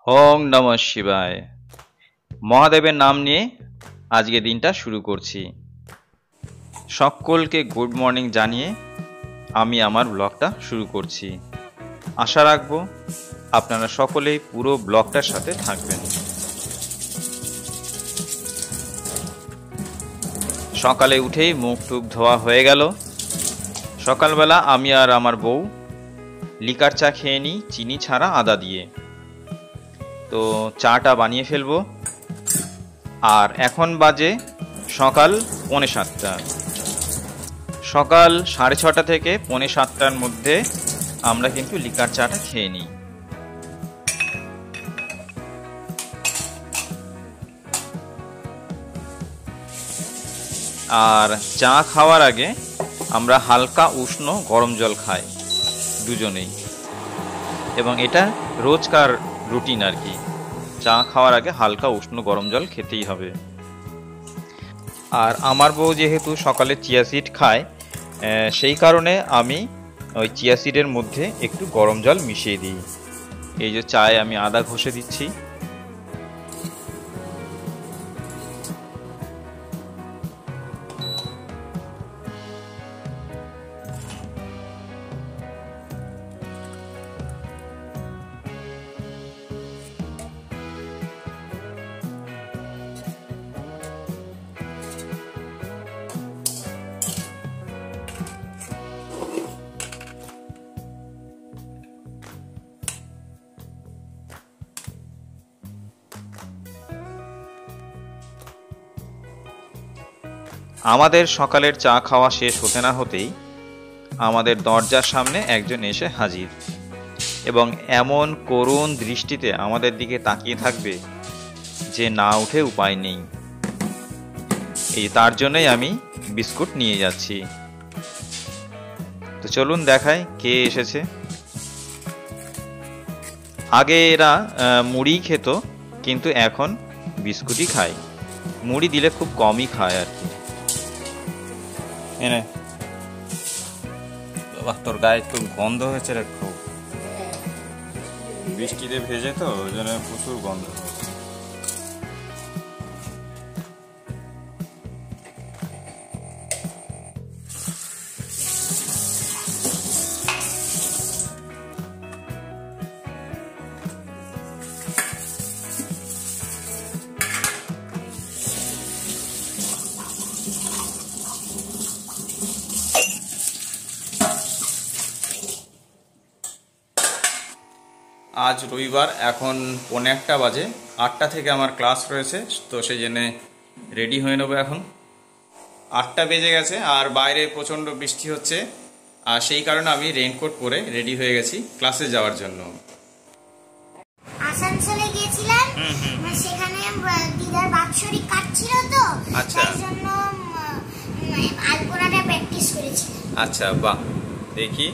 ওং নমঃ শিবায়। মহাদেবের নাম নিয়ে আজকে দিনটা শুরু করছি। সকলকে গুড মর্নিং জানিয়ে আমি আমার ব্লগটা শুরু করছি। আশা রাখবো আপনারা সকলেই পুরো ব্লগটার সাথে থাকবেন। সকালে উঠেই মুখ টুক ধোয়া হয়ে গেল। সকালবেলা আমি আর আমার বউ লিকার চা খেয়ে নিই, চিনি ছাড়া আদা দিয়ে। তো চাটা বানিয়ে ফেলবো। আর এখন বাজে সকাল 6:45। সকাল 6:30 থেকে 6:45-র মধ্যে আমরা কিন্তু লিকার চাটা খেয়ে নিই। আর চা খাওয়ার আগে আমরা হালকা উষ্ণ গরম জল খাই দুজনেই, এবং এটা রোজকার রুটিন আর কি। চা খাওয়ার আগে হালকা উষ্ণ গরম জল খেতেই হবে। আর আমার বউ যেহেতু সকালে চিয়া সিড খায়, সেই কারণে আমি ওই চিয়া সিডের মধ্যে একটু গরম জল মিশিয়ে দিই। এই যে চায়ে আমি আদা ঘষে দিচ্ছি। আমাদের সকালের চা খাওয়া শেষ হতে না হতেই আমাদের দরজার সামনে একজন এসে হাজির, এবং এমন করুণ দৃষ্টিতে আমাদের দিকে তাকিয়ে থাকবে যে না উঠে উপায় নেই। তার জন্যই আমি বিস্কুট নিয়ে যাচ্ছি। তো চলুন দেখাই কে এসেছে। আগে এরা মুড়ি খেত, কিন্তু এখন বিস্কুটই খায়। মুড়ি দিলে খুব কমই খায় আর কি। এনে বাবা, তোর গায়ে খুব গন্ধ হয়েছে রে, খুব বৃষ্টিতে ভেজে তো ওই জন্য প্রচুর গন্ধ। আজ রবিবার, এখন 1:45 বাজে। 8টা থেকে আমার ক্লাস রয়েছে, তো সেই জন্যে রেডি হয়ে নেবো। এখন 8টা বেজে গেছে আর বাইরে প্রচণ্ড বৃষ্টি হচ্ছে, আর সেই কারণে আমি রেইনকোট পরে রেডি হয়ে গেছি ক্লাসে যাওয়ার জন্য। আসানসোলে গিয়েছিলাম, সেখানে দিদার বাৎসরিক কাটছিল, তো তাই জন্য আলপনাটা প্র্যাকটিস করেছি। আচ্ছা, বাহ, দেখি।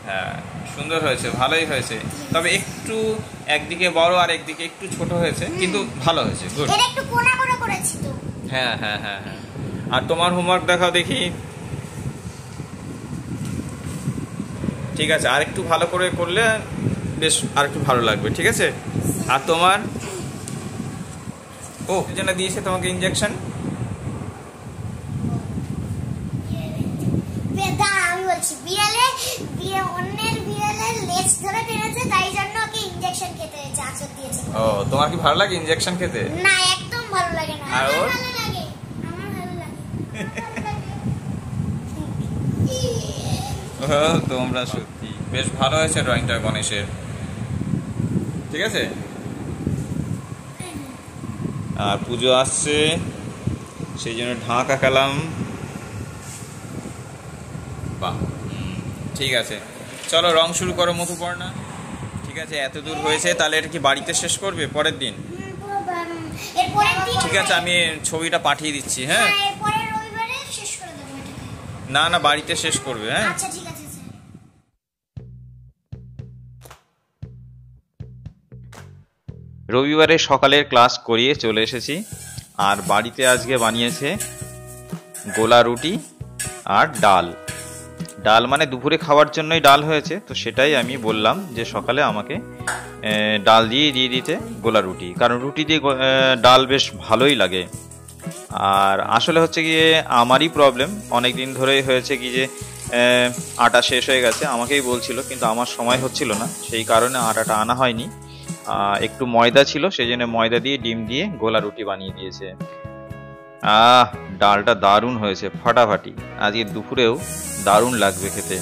হ্যাঁ, সুন্দর হয়েছে, ভালোই হয়েছে। তবে একটু একদিকে বড় আর একদিকে একটু ছোট হয়েছে, কিন্তু ভালো হয়েছে। গুড। এটা একটু কোনা করে করেছি তো। হ্যাঁ হ্যাঁ হ্যাঁ হ্যাঁ। আর তোমার হোমওয়ার্ক দেখাও দেখি। ঠিক আছে, আর একটু ভালো করে করলে বেশ আর একটু ভালো লাগবে। ঠিক আছে। আর তোমার যেন দিয়েছে তোমাকে ইনজেকশন। আমি বলছি অন্যের বিড়ালের লেজ ধরে টেনেছে, তাই জন্য ওকে ইনজেকশন খেতে হয়েছে, আঁচড় দিয়েছে। তোমার কি ভালো লাগে ইনজেকশন খেতে? না, একদম ভালো লাগে না। আর ওর ভালো লাগে, আমার ভালো লাগে। তোমরা সত্যি বেশ ভালো হয়েছে ড্রয়িংটা গণেশের। ঠিক আছে। আর পুজো আসছে, সেই জন্য ঢাক আঁকালাম। বাহ, ঠিক আছে, চলো রং শুরু করো মধুপর্ণা। ঠিক আছে, এত দূর হয়েছে, তাহলে এটা কি বাড়িতে শেষ করবে পরের দিন? ঠিক আছে, আমি ছবিটা পাঠিয়ে দিচ্ছি। হ্যাঁ, না না, বাড়িতে শেষ করবে। হ্যাঁ, আচ্ছা ঠিক আছে। রবিবারে সকালের ক্লাস করিয়ে চলে এসেছি, আর বাড়িতে আজকে বানিয়েছে গোলা রুটি আর ডাল। ডাল মানে দুপুরে খাওয়ার জন্যই ডাল হয়েছে, তো সেটাই আমি বললাম যে সকালে আমাকে ডাল দিয়ে দিতে গোলা রুটি, কারণ রুটি দিয়ে ডাল বেশ ভালোই লাগে। আর আসলে হচ্ছে গিয়ে আমারই প্রবলেম, অনেক দিন ধরেই হয়েছে কি যে আটা শেষ হয়ে গেছে, আমাকেই বলছিল, কিন্তু আমার সময় হচ্ছিল না, সেই কারণে আটাটা আনা হয়নি। একটু ময়দা ছিল, সেই জন্য ময়দা দিয়ে ডিম দিয়ে গোলা রুটি বানিয়ে দিয়েছে। ডালটা দারুণ হয়েছে, ফাটাফাটি। আজকে দুপুরেও দারুণ লাগবে খেতে।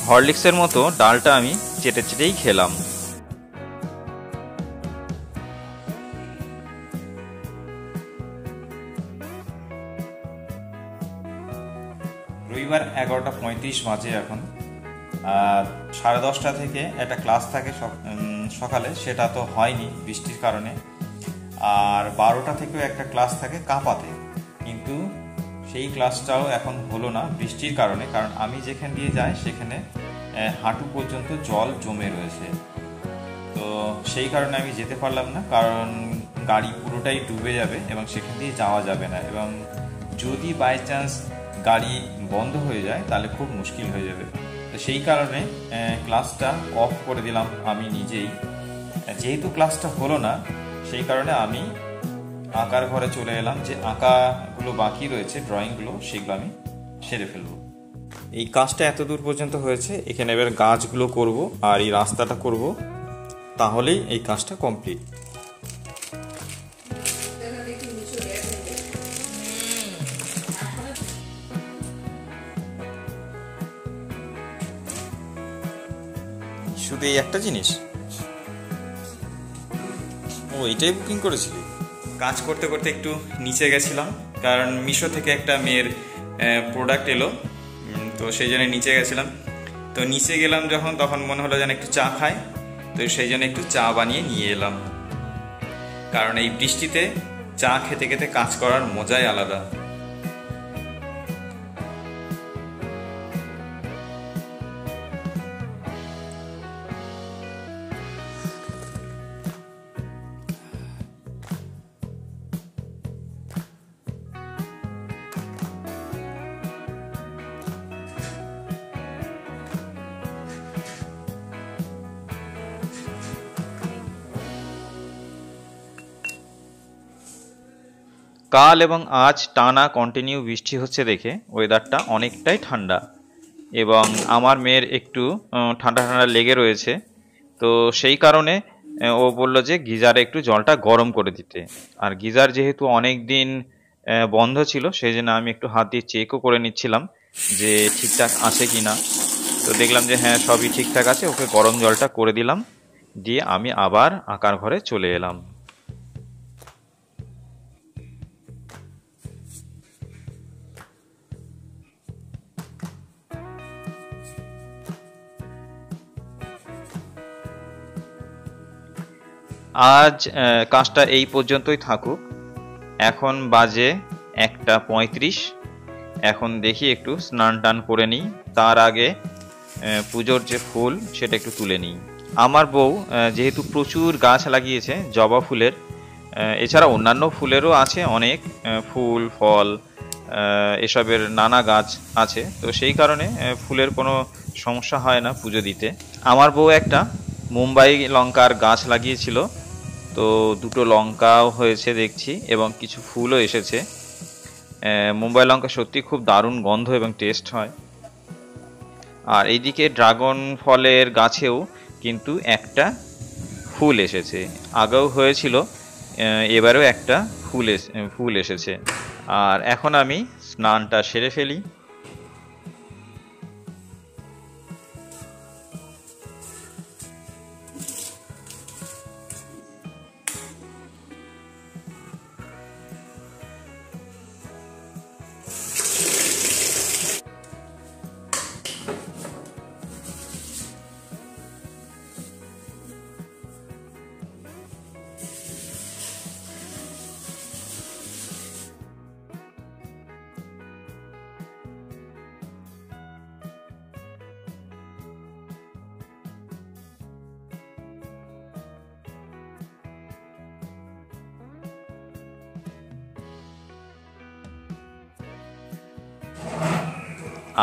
হরলিক্সের মতো ডালটা আমি চেটেই খেলাম। রবিবার 11:35 বাজে এখন। আর 10:30 থেকে একটা ক্লাস থাকে সকালে, সেটা তো হয়নি বৃষ্টির কারণে। আর 12টা থেকেও একটা ক্লাস থাকে কাপাতে, কিন্তু সেই ক্লাসটাও এখন হলো না বৃষ্টির কারণে, কারণ আমি যেখান দিয়ে যাই সেখানে হাঁটু পর্যন্ত জল জমে রয়েছে। তো সেই কারণে আমি যেতে পারলাম না, কারণ গাড়ি পুরোটাই ডুবে যাবে এবং সেখান দিয়ে যাওয়া যাবে না, এবং যদি বাই চান্স গাড়ি বন্ধ হয়ে যায় তাহলে খুব মুশকিল হয়ে যাবে। তো সেই কারণে ক্লাসটা অফ করে দিলাম আমি নিজেই। যেহেতু ক্লাসটা হলো না, সেই কারণে আমি আঁকার ঘরে চলে এলাম, যে আঁকাগুলো বাকি রয়েছে ড্রয়িংগুলো, সেগুলো আমি সেরে ফেলবো। এই কাজটা এত দূর পর্যন্ত হয়েছে, এখানে এবার গাছগুলো করব আর এই রাস্তাটা করব, তাহলেই এই কাজটা কমপ্লিট। শুধু এই একটা জিনিস? ও, এটাই বুকিং করেছিলি? কাজ করতে করতে একটু নিচে গেছিলাম, কারণ মিশো থেকে একটা মেয়ের প্রোডাক্ট এলো, তো সেই জন্য নিচে গেছিলাম। তো নিচে গেলাম যখন, তখন মনে হলো যেন একটু চা খাই, তো সেই জন্য একটু চা বানিয়ে নিয়ে এলাম, কারণ এই বৃষ্টিতে চা খেতে খেতে কাজ করার মজাই আলাদা। কাল এবং আজ টানা কন্টিনিউ বৃষ্টি হচ্ছে দেখে ওয়েদারটা অনেকটাই ঠান্ডা, এবং আমার মেয়ের একটু ঠান্ডা ঠান্ডা লেগে রয়েছে। তো সেই কারণে ও বলল যে গিজারে একটু জলটা গরম করে দিতে। আর গিজার যেহেতু অনেক দিন বন্ধ ছিল, সেই জন্য আমি একটু হাত দিয়ে চেকও করে নিচ্ছিলাম যে ঠিকঠাক আছে কি না। তো দেখলাম যে হ্যাঁ, সবই ঠিকঠাক আছে, ওকে গরম জলটা করে দিলাম, দিয়ে আমি আবার আঁকার ঘরে চলে এলাম। আজ কাজটা এই পর্যন্তই থাকুক। এখন বাজে 1:35। এখন দেখি একটু স্নান টান করে নিই, তার আগে পুজোর যে ফুল সেটা একটু তুলে নিই। আমার বউ যেহেতু প্রচুর গাছ লাগিয়েছে জবা ফুলের, এছাড়া অন্যান্য ফুলেরও আছে অনেক, ফুল ফল এসবের নানা গাছ আছে, তো সেই কারণে ফুলের কোনো সমস্যা হয় না পুজো দিতে। আমার বউ একটা মুম্বাই লঙ্কার গাছ লাগিয়েছিল, তো দুটো লঙ্কাও হয়েছে দেখছি, এবং কিছু ফুলও এসেছে। মুম্বাই লঙ্কা সত্যি খুব দারুণ গন্ধ এবং টেস্ট হয়। আর এইদিকে ড্রাগন ফলের গাছেও কিন্তু একটা ফুল এসেছে, আগেও হয়েছিল, এবারেও একটা ফুল এসেছে। আর এখন আমি স্নানটা সেরে ফেলি।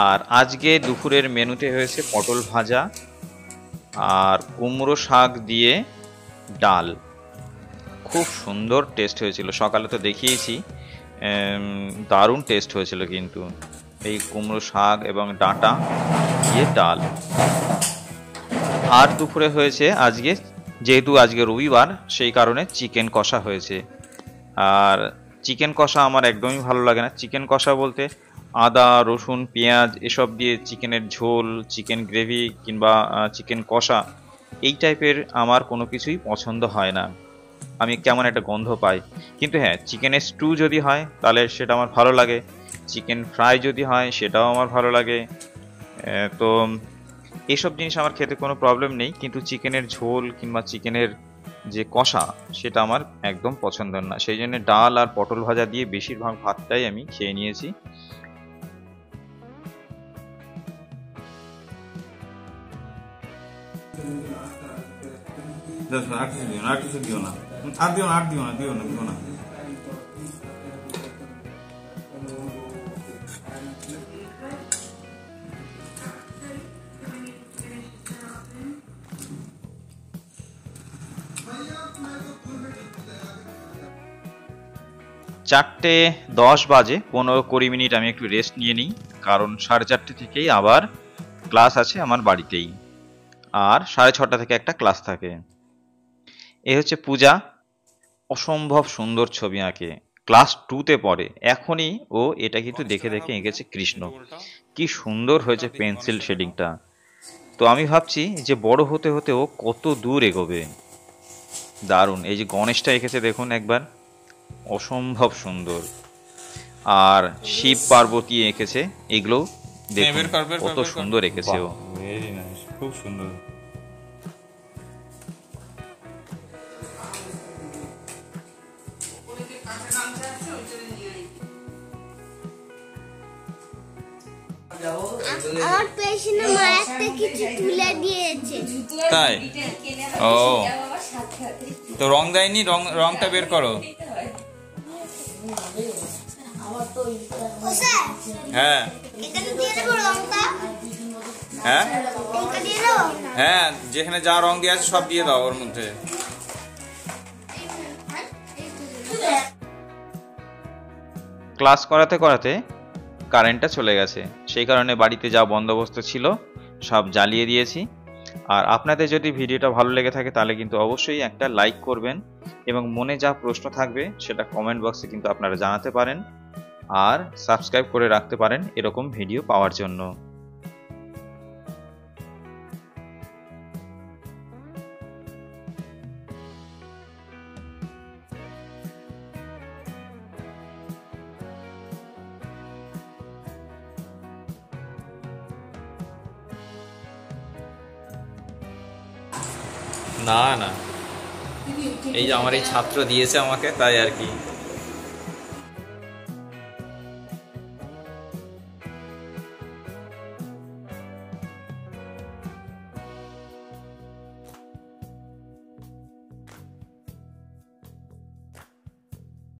আর আজকে দুপুরের মেনুতে হয়েছে পটল ভাজা আর কুমড়ো শাক দিয়ে ডাল। খুব সুন্দর টেস্ট হয়েছিল, সকালে তো দেখিয়েছি, দারুণ টেস্ট হয়েছিল কিন্তু। এই কুমড়ো শাক এবং ডাঁটা দিয়ে ডাল। আর দুপুরে হয়েছে আজকে, যেহেতু আজকে রবিবার সেই কারণে চিকেন কষা হয়েছে। আর চিকেন কষা আমার একদমই ভালো লাগে না। চিকেন কষা বলতে আদা রসুন পেঁয়াজ এসব দিয়ে চিকেনের ঝোল, চিকেন গ্রেভি কিংবা চিকেন কষা, এই টাইপের আমার কোনো কিছুই পছন্দ হয় না, আমি কেমন একটা গন্ধ পাই। কিন্তু হ্যাঁ, চিকেনের স্টু যদি হয় তাহলে সেটা আমার ভালো লাগে, চিকেন ফ্রাই যদি হয় সেটাও আমার ভালো লাগে। তো এইসব জিনিস আমার খেতে কোনো প্রবলেম নেই, কিন্তু চিকেনের ঝোল কিংবা চিকেনের যে কষা সেটা আমার একদম পছন্দের না। সেই জন্য ডাল আর পটল ভাজা দিয়ে বেশিরভাগ ভাতটাই আমি খেয়ে নিয়েছি। চারটে 10 বাজে, 15-20 মিনিট আমি একটু রেস্ট নিয়ে নিই, কারণ 4:30 থেকেই আবার ক্লাস আছে আমার বাড়িতেই, আর 6:30 থেকে একটা ক্লাস থাকে। এ হচ্ছে পূজা, অসম্ভব সুন্দর ছবি আঁকে, ক্লাস 2-তে পড়ে। এখনই ও এটা কিন্তু দেখে দেখে এঁকেছে কৃষ্ণ, কি সুন্দর হয়েছে পেন্সিল শেডিংটা। তো আমি ভাবছি যে বড় হতে হতে ও কত দূর এগোবে। দারুণ। এই যে গণেশটা এঁকেছে দেখুন একবার, অসম্ভব সুন্দর। আর শিব পার্বতী এঁকেছে, এগুলো দেখুন কত সুন্দর এঁকেছে ও। খুব সুন্দর। আমার পেছনে মা একটা কিছু তুলে দিয়েছে। তাই? ও, তো রং দেয়নি? রংটা বের করো। হ্যাঁ হ্যাঁ হ্যাঁ, যেখানে যা রং দিয়ে আছে সব দিয়ে দাও ওর মধ্যে। ক্লাস করাতে করাতে কারেন্টটা চলে গেছে, সেই কারণে বাড়িতে যা বন্দোবস্ত ছিল সব জ্বালিয়ে দিয়েছি। আর আপনাদের যদি ভিডিওটা ভালো লেগে থাকে তাহলে কিন্তু অবশ্যই একটা লাইক করবেন, এবং মনে যা প্রশ্ন থাকবে সেটা কমেন্ট বক্সে কিন্তু আপনারা জানাতে পারেন, আর সাবস্ক্রাইব করে রাখতে পারেন এরকম ভিডিও পাওয়ার জন্য। না না, এই যে আমার এই ছাত্র দিয়েছে আমাকে, তাই আর কি।